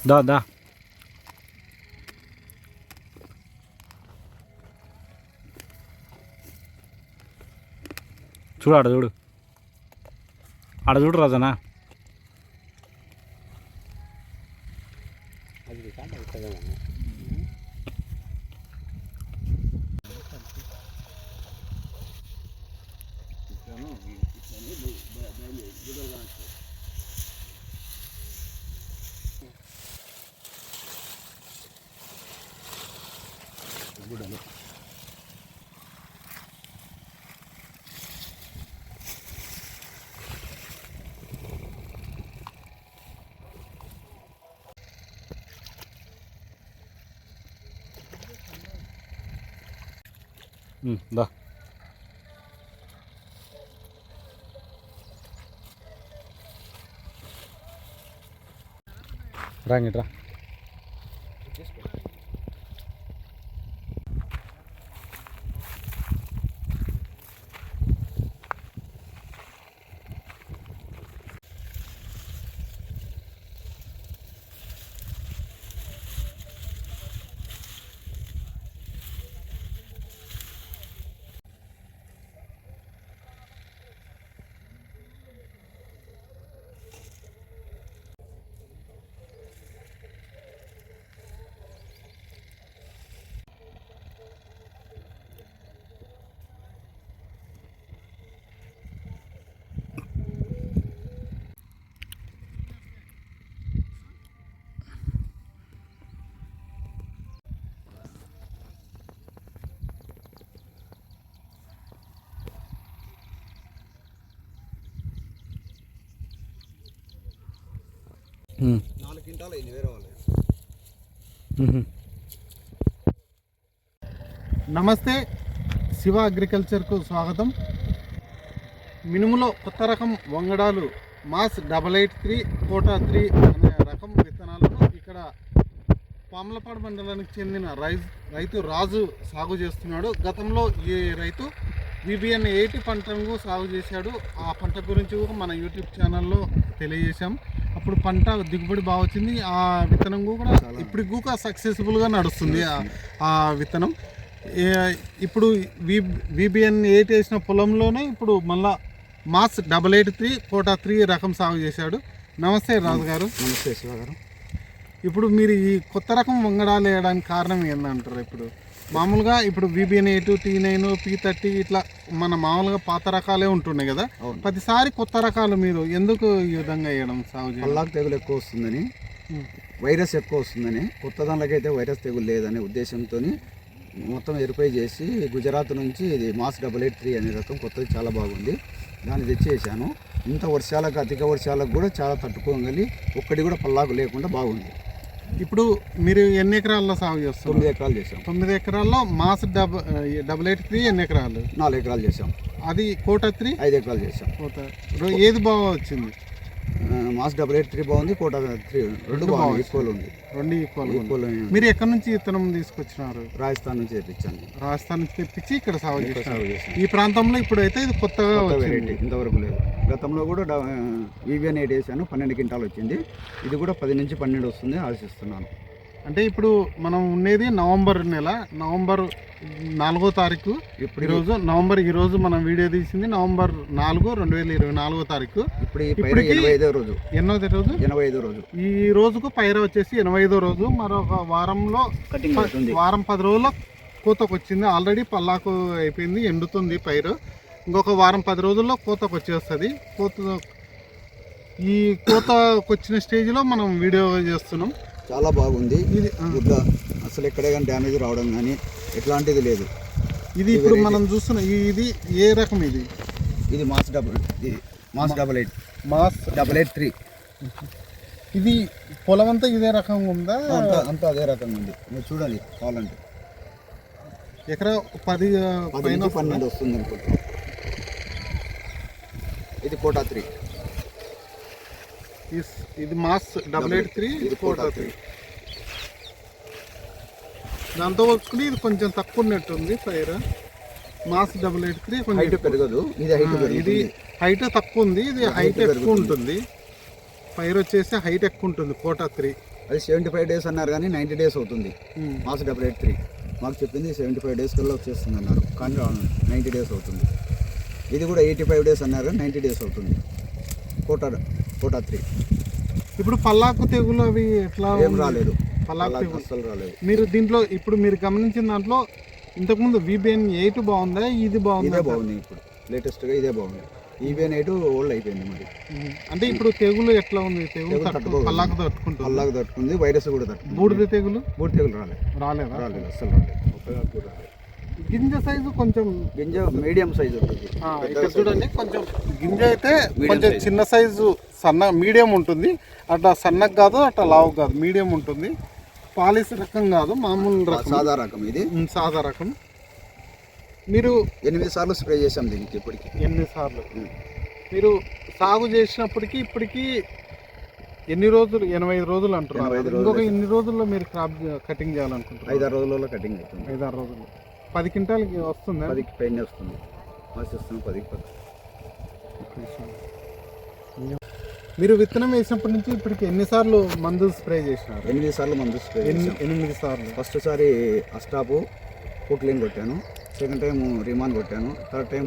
దా దా చూడు ఆడ చూడు రాజనా దా రాంగిట్రా నమస్తే, శివ అగ్రికల్చర్కు స్వాగతం. మినుములో కొత్త రకం వంగడాలు మాస్ 883 కోటా 3 అనే రకం విత్తనాలను ఇక్కడ పాములపాడు మండలానికి చెందిన రైతు రాజు సాగు చేస్తున్నాడు. గతంలో ఈ రైతు VBN 80 పంటను సాగు చేశాడు. ఆ పంట గురించి కూడా మన యూట్యూబ్ ఛానల్లో తెలియజేశాం. అప్పుడు పంట దిగుబడి బాగా వచ్చింది. ఆ విత్తనం కూడా ఇప్పటికి కూడా సక్సెస్ఫుల్గా నడుస్తుంది ఆ విత్తనం. ఇప్పుడు VBN 8 వేసిన పొలంలోనే ఇప్పుడు మళ్ళా మాస్ 883 కోటా 3 రకం సాగు చేశాడు. నమస్తే రాజు గారు. నమస్తే శివ గారు. ఇప్పుడు మీరు ఈ కొత్త రకం వంగడాలు వేయడానికి కారణం ఏందంటారు? ఇప్పుడు మామూలుగా ఇప్పుడు VBN 8, T9, P30 ఇట్లా మన మామూలుగా పాత రకాలే ఉంటున్నాయి కదా, ప్రతిసారి కొత్త రకాలు మీరు ఎందుకు ఈ విధంగా వేయడం సాగు చేయాలి? పల్లాకు తెగులు ఎక్కువ వస్తుందని, వైరస్ ఎక్కువ వస్తుందని, కొత్త దానికైతే వైరస్ తెగులు లేదనే ఉద్దేశంతో మొత్తం వెరిఫై చేసి గుజరాత్ నుంచి ఇది మాస్ 883 అనే రకం కొత్తది చాలా బాగుంది, దాన్ని తెచ్చేసాను. ఇంత వర్షాలకు అధిక వర్షాలకు కూడా చాలా తట్టుకోగలి, ఒక్కటి కూడా పల్లాకు లేకుండా బాగుంది. ఇప్పుడు మీరు ఎన్ని ఎకరాల్లో సాగు చేస్తారు? 9 ఎకరాలు చేసాం. 9 ఎకరాల్లో మాస్ 883 ఎన్ని ఎకరాలు? 4 ఎకరాలు చేసాం. అది కోటా 3 5 ఎకరాలు చేసాం. ఏది బాగా వచ్చింది? మాస్ 883 బాగుంది, కోటా 3 రెండు బాగుంది, ఈక్వల్ ఉంది. రెండు ఈక్వల్. మీరు ఎక్కడి నుంచి విత్తనం తీసుకొచ్చినారు? రాజస్థాన్ నుంచి తెప్పించాను. రాజస్థాన్ నుంచి తెప్పించి ఇక్కడ సాగు చేశాను. ఈ ప్రాంతంలో ఇప్పుడు అయితే ఇది కొత్తగా వెరైటీ, ఇంతవరకు లేదు. గతంలో కూడా VBN 8 వేసాను, 12 క్వింటాలు వచ్చింది. ఇది కూడా 10 నుంచి 12 వస్తుంది ఆశిస్తున్నాను. అంటే ఇప్పుడు మనం ఉండేది నవంబర్ నెల, నవంబర్ 4వ తారీఖు. ఈరోజు మనం వీడియో తీసింది నవంబర్ 4, 2024 తారీఖు. ఇప్పుడు 85వ రోజు. ఎన్నోది రోజు? 85వ రోజు. ఈ రోజుకు పైర వచ్చేసి 85వ రోజు. మరొక వారంలో వారం 10 రోజుల్లో కోతకు వచ్చింది. ఆల్రెడీ పల్లాకు అయిపోయింది, ఎండుతుంది పైరు. ఇంకొక వారం 10 రోజుల్లో కోతకు వచ్చేస్తుంది. ఈ కోతకు వచ్చిన స్టేజ్లో మనం వీడియో చేస్తున్నాం. చాలా బాగుంది ఇది. గుడ్డ అసలు ఎక్కడ కానీ డ్యామేజ్ రావడం కానీ ఎట్లాంటిది లేదు. ఇది ఇప్పుడు మనం చూస్తున్న ఇది ఏ రకం? ఇది మాస్ 8 మాస్ 883. ఇది పొలం అంతా ఇదే రకంగా ఉందా? అంతా అదే రకంగా ఉంది. మీరు చూడండి కావాలంటే. ఎకరా 10 పైన 12 వస్తుంది అనుకుంటా. ఇది కోటా 3. ఇది మాస్ 883 ఇది కోటా 3. దాంతో వచ్చుకుని ఇది కొంచెం తక్కువ ఉన్నట్టుంది ఫైర్. మాస్ 883 కొంచెం హైట్ పెరగదు, ఇది హైట్ ఇది హైట్ తక్కువ ఉంది, ఇది హైట్ ఎక్కువ ఉంటుంది. ఫైర్ వచ్చేసి హైట్ ఎక్కువ ఉంటుంది కోటా 3. అది 75 days అన్నారు కానీ 90 days అవుతుంది. మాస్ 883 మాకు చెప్పింది 75 days కల్లా వచ్చేస్తుంది అన్నారు, కానీ 90 days అవుతుంది. ఇది కూడా 85 days అన్నారు కానీ 90 days అవుతుంది కోటా 3. ఇప్పుడు పల్లాకు తెగులు అవి ఎట్లా ఏం రాలేదు, పల్లాకు తెగులు అస్సలు రాలేదు. మీరు దీంట్లో ఇప్పుడు మీరు గమనించిన దాంట్లో ఇంతకుముందు VBN 8 బాగుందా, ఇది బాగుందా? ఇదే బాగుంది, ఇప్పుడు లేటెస్ట్గా ఇదే బాగుంది. EBN 8 ఓల్డ్ అయిపోయింది మరి. అంటే ఇప్పుడు తెగులు ఎట్లా ఉంది? తెగులు పల్లాకు తట్టుకుంటుంది, పల్లాకు తట్టుకుంది, వైరస్ కూడా తట్టుకుంది. బూడిద తెగులు రాలేదు అసలు రాలేదు. గింజ సైజు కొంచెం మీడియం సైజు ఉంటుంది. ఇక్కడ చూడండి, కొంచెం గింజ అయితే కొంచెం చిన్న సైజు మీడియం ఉంటుంది. అట్లా సన్నగా కాదు, అట్లా లావు కాదు, మీడియం ఉంటుంది. పాలిస్ రకం కాదు, మామూలు రకం, సాదా రకం. ఇది సాదా రకం. మీరు 8 సార్లు స్ప్రే చేసాం దీనికి ఇప్పటికి. 8 సార్లు మీరు సాగు చేసినప్పటికీ ఇప్పటికీ ఎన్ని రోజులు? 85 రోజులు అంటున్నారు. ఇంకొక ఎన్ని రోజుల్లో మీరు క్రాప్ కటింగ్ చేయాలనుకుంటున్నారు? 5-6 రోజుల్లో కటింగ్ అవుతుంది. 5-6 రోజులు. 10 క్వింటాలకి వస్తుంది? 10కి పైన వస్తుంది. ఆశిస్తున్నాం 10కి 10. మీరు విత్తనం వేసినప్పటి నుంచి ఇప్పటికి ఎన్నిసార్లు మందు స్ప్రే చేసినారు? 8 సార్లు మందు స్ప్రే. 8 సార్లు. ఫస్ట్ సారి అస్టాపు పొక్లైన్ కొట్టాను, సెకండ్ టైం రిమాన్ కొట్టాను, థర్డ్ టైం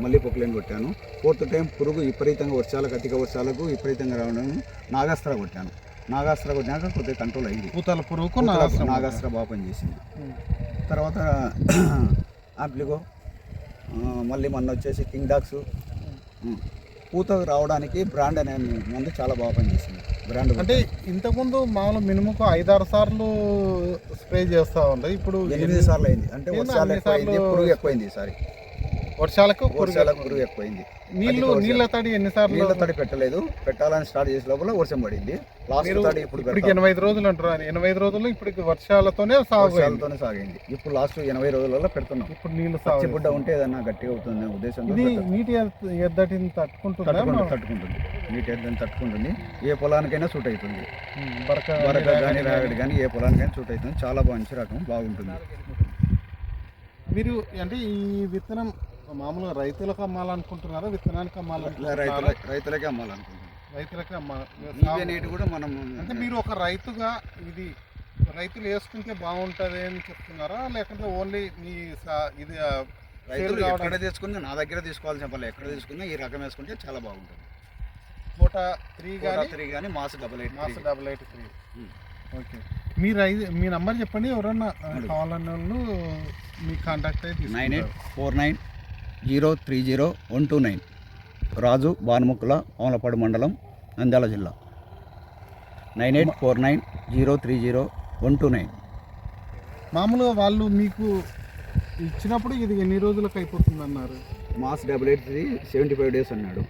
మళ్ళీ పొక్లైన్ కొట్టాను, ఫోర్త్ టైం పురుగు విపరీతంగా వర్షాలకు, అధిక వర్షాలకు విపరీతంగా రావడం నాగాస్త్ర కొట్టాను. నాగాస్త్ర కొట్టినాక కొద్దిగా కంట్రోల్ అయింది. పూతల పురుగుకు నాగాస్త్ర బాగా పనిచేసింది. తర్వాత ఆప్లిగో, మళ్ళీ మొన్న వచ్చేసి కింగ్ డాక్స్. పూత రావడానికి బ్రాండ్ అనే మందు చాలా బాగా పనిచేసింది. బ్రాండ్ అంటే ఇంతకుముందు మామూలు మినిమం 5-6 సార్లు స్ప్రే చేస్తూ ఉంటాయి, ఇప్పుడు 8 సార్లు అయింది. అంటే వర్షాలు ఎక్కువైంది, పురుగు ఎక్కువైంది. ఈసారి వర్షాలకు పురుగు ఎక్కువైంది. నీళ్ళ తడి ఎన్నిసార్లు? నీళ్ళ తడి పెట్టలేదు, పెట్టాలని స్టార్ట్ చేసే లోపల వర్షం పడింది. లాస్ట్ తడి ఇప్పుడు 85 రోజులు అంటారు. 85 రోజులు ఇప్పటికి వర్షాలతోనే సాగింది. ఇప్పుడు లాస్ట్ 80 రోజులలో పెడుతున్నాం. ఇప్పుడు నీళ్ళు బుడ్డ ఉంటే ఏదన్నా గట్టిగా అవుతుంది ఉద్దేశంతో. నీటి ఎద్దటిని తట్టుకుంటుంది. నీటి ఎద్దటిని తట్టుకుంటుంది. ఏ పొలానికైనా సూట్ అవుతుంది. బరక కానీ రాగడి కానీ ఏ పొలానికైనా సూట్ అవుతుంది. చాలా మంచి రకం, బాగుంటుంది. మీరు అంటే ఈ విత్తనం మామూలుగా రైతులకు అమ్మాలనుకుంటున్నారా, విత్తనానికి రైతులకే అమ్మాలనుకుంటున్నాం. రైతులకే అమ్మాలి కూడా మనం. అంటే మీరు ఒక రైతుగా ఇది రైతులు వేసుకుంటే బాగుంటుంది అని చెప్తున్నారా, లేకుంటే ఓన్లీ మీ ఇది రైతులు ఎక్కడ తీసుకుని నా దగ్గర తీసుకోవాల్సిన పని, ఎక్కడ తీసుకున్నా ఈ రకం వేసుకుంటే చాలా బాగుంటుంది. కోటా 3 కానీ మాస్ 883. ఓకే, మీ నంబర్ చెప్పండి, ఎవరన్నా కావాలన్న వాళ్ళు మీ కాంటాక్ట్ అయితే. 9849030129. రాజు బానుముక్కుల, కోమలపాడు మండలం, నంద్యాల జిల్లా. 9849030129. మామూలుగా వాళ్ళు మీకు ఇచ్చినప్పుడు ఇది ఎన్ని రోజులకు అయిపోతుంది అన్నారు? మాస్ 883 75 days అన్నాడు,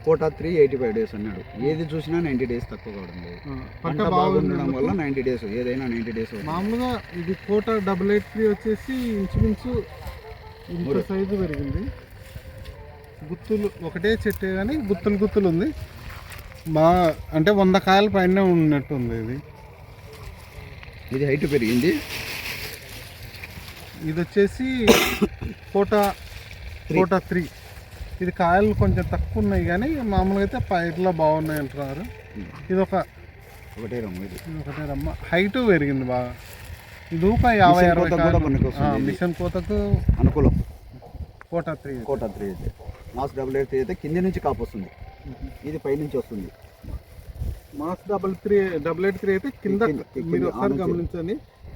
కోటా 3 85 days అన్నాడు. ఏది చూసినా 90 days తక్కువ కావడం లేదు. పంట బాగుండడం వల్ల 90 days, ఏదైనా 90 days. మామూలుగా ఇది కోటా 883 వచ్చేసి ఇంచుమించు ఇంత సైజు పెరిగింది. గుత్తులు ఒకటే చెట్టే కానీ గుత్తులు ఉంది. అంటే 100 కాయల పైన ఉన్నట్టుంది. ఇది హైట్ పెరిగింది. ఇది వచ్చేసి కోటా 3. ఇది కాయలు కొంచెం తక్కువ ఉన్నాయి కానీ మామూలుగా అయితే పైర్లో బాగున్నాయి అంటున్నారు. ఇది ఒకటే రమ్మ, హైట్ పెరిగింది బాగా. ఇది 50-60 మిషన్ కోతకు అనుకూలం. కోటా 3 అయితే మాస్ 883 అయితే కింది నుంచి కాపు వస్తుంది, ఇది పై నుంచి వస్తుంది. మాస్ 883 అయితే కింద మీరు ఒకసారి గమనించండి,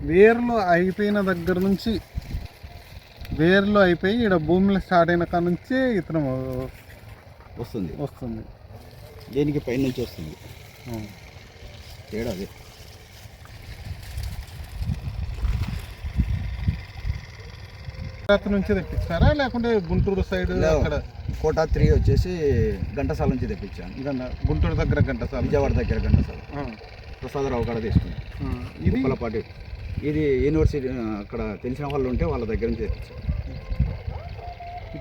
వేర్లు అయిపోయిన దగ్గర నుంచి, వేర్లు అయిపోయి ఇక్కడ భూమిలో స్టార్ట్ అయిన కాడ నుంచే ఇతనం వస్తుంది. దేనికి పై నుంచి వస్తుంది తేడా అదే. నుంచి తెప్పించారా లేకుంటే గుంటూరు సైడ్? అక్కడ కోటా 3 వచ్చేసి ఘంటసాల నుంచి తెప్పించాను. గుంటూరు దగ్గర ఘంటసాల, విజయవాడ దగ్గర ఘంటసాల, ప్రసాదరావు కాడ తీసుకున్నాను. ఇది పాటి, ఇది యూనివర్సిటీ అక్కడ తెలిసిన వాళ్ళు ఉంటే వాళ్ళ దగ్గర నుంచి తెప్పించాను.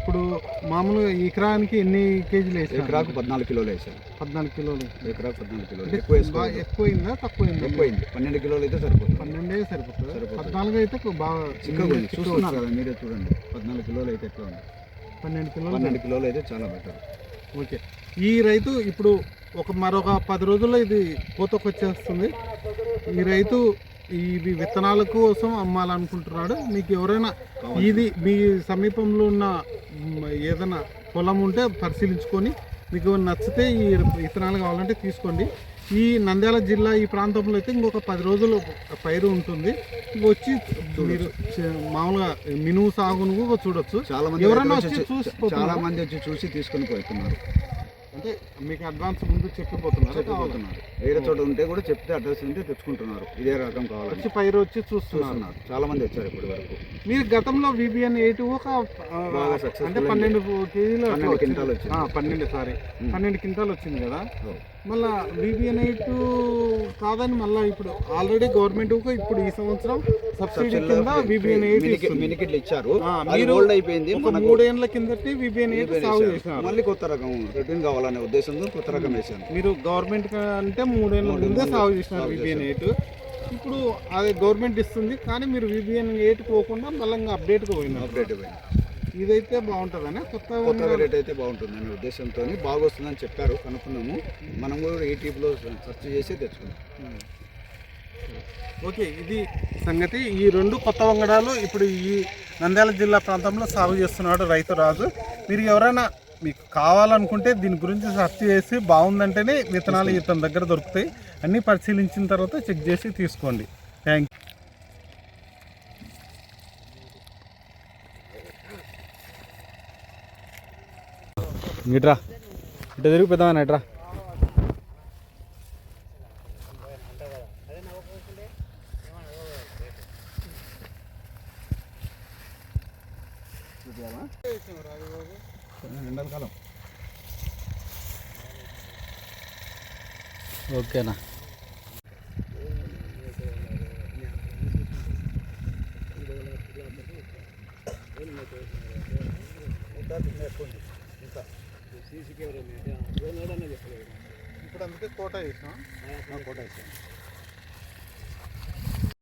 ఇప్పుడు మామూలుగా ఎకరానికి ఎన్ని కేజీలు వేసారు? ఎకరాకు 14 కిలోలు వేసాను. 14 కిలోలు. ఎకరాకు 14 కిలోలు. అంటే ఎక్కువ వేసుకోవాలి. ఎక్కువైందా తక్కువైందా? ఎక్కువైంది. 12 కిలోలు అయితే సరిపోతుంది. 12 సరిపోతుంది. 14 అయితే బాగా చిక్కగా ఉంది. చూస్తున్నారు కదా మీరే చూడండి. 14 కిలోలు అయితే ఎట్లా ఉంది? 12 కిలోలు అయితే చాలా బెటర్. ఓకే. ఈ రైతు ఇప్పుడు మరొక 10 రోజుల్లో ఇది కోతకు వచ్చేస్తుంది. ఈ రైతు ఇది విత్తనాల కోసం అమ్మాలనుకుంటున్నాడు. మీకు ఎవరైనా ఇది మీ సమీపంలో ఉన్న ఏదైనా పొలం ఉంటే పరిశీలించుకొని మీకు నచ్చితే ఈ విత్తనాలు కావాలంటే తీసుకోండి. ఈ నంద్యాల జిల్లా ఈ ప్రాంతంలో అయితే ఇంకొక 10 రోజులు పైరు ఉంటుంది. వచ్చి మీరు మామూలుగా మినుము సాగును కూడా చూడొచ్చు. ఎవరైనా చాలా మంది వచ్చి చూసి తీసుకొని పోతున్నారు. అంటే మీకు అడ్వాన్స్ ముందు చెప్పిపోతున్నారు. వేరే చోట ఉంటే కూడా చెప్తే అడ్రస్ ఉంటే తెచ్చుకుంటున్నారు. ఇదే రకం కావాలి వచ్చి పైరు వచ్చి చూస్తున్నారు. చాలా మంది వచ్చారు ఇప్పటి వరకు. మీరు గతంలో VBN 8 అంటే 12 కేజీలు 12 క్వింటాలు వచ్చింది. 12 క్వింటాలు వచ్చింది కదా. మళ్ళా VBN 8 కాదని మళ్ళీ ఇప్పుడు ఆల్రెడీ గవర్నమెంట్ ఇప్పుడు ఈ సంవత్సరం సబ్సిడీ కింద VBN 8 మినికిట్లు ఇచ్చారు. మీరు అయిపోయింది. 3 ఏళ్ల కిందటి VBN 8 సాగు చేసినారు. మళ్ళీ కొత్త రకం రిటర్న్ కావాలనే ఉద్దేశంతో కొత్త రకం వేసాను. మీరు గవర్నమెంట్ అంటే 3 ఏళ్ల ముందే సాగు చేసినారు VBN 8. ఇప్పుడు అది గవర్నమెంట్ ఇస్తుంది కానీ మీరు VBN 8 పోకుండా మళ్ళీ అప్డేట్గా పోయినారు. ఇదైతే బాగుంటుందని కొత్త రేట్ అయితే బాగుంటుందనే ఉద్దేశంతో బాగా వస్తుందని చెప్పారు. కనుక్కున్నాము. మనం కూడా యూట్యూబ్లో సెర్చ్ చేసి తెచ్చుకున్నాం. ఓకే, ఇది సంగతి. ఈ 2 కొత్త వంగడాలు ఇప్పుడు ఈ నంద్యాల జిల్లా ప్రాంతంలో సాగు చేస్తున్నాడు రైతు రాజు. మీరు ఎవరైనా మీకు కావాలనుకుంటే దీని గురించి సెర్చ్ చేసి బాగుందంటేనే విత్తనాలు ఇతని దగ్గర దొరుకుతాయి. అన్నీ పరిశీలించిన తర్వాత చెక్ చేసి తీసుకోండి. Thank you. ఇట్రా ఇట్లా తిరిగి పెద్దామని ఇట్రా. ఎండాకాలం ఓకేనా? ఇప్పుడు అందుకే కోట వేసాం. కోట వేసాం.